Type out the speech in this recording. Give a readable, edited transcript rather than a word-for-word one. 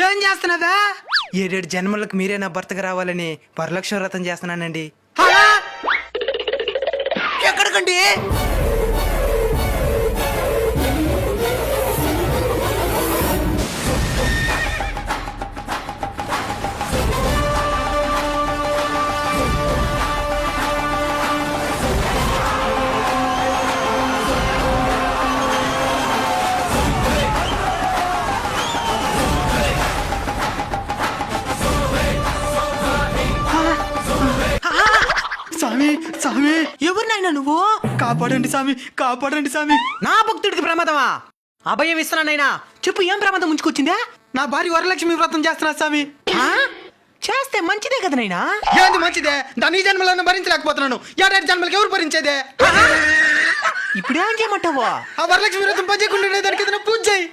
ఏం చేస్తున్నావా? 7 జన్మలకు మీరే నా భర్తగా రావాలని వరలక్ష్మి వ్రతం చేస్తున్నానండి. ఎక్కడికండి? స్వామి స్వామి, ఎవరినైనా నువ్వు? కాపాడండి స్వామి, కాపాడండి స్వామి. నా భక్తుడికి ప్రమాదమా? అభయం ఇస్తున్నానైనా. చెప్పు, ఏం ప్రమాదం ముంచుకొచ్చిందా? నా భార్య వరలక్ష్మి వ్రతం చేస్తున్నా స్వామి. చేస్తే మంచిదే కదా నైనా. ఏంది మంచిదే? దాని ఈ జన్మలను భరించలేకపోతున్నాను. 7 జన్మలకి ఎవరు భరించేదే? ఇప్పుడు ఏం చేయమంటావా? ఆ వరలక్ష్మి వ్రతం పనిచేయకుండా దానికి ఏదైనా పూజ చేయి.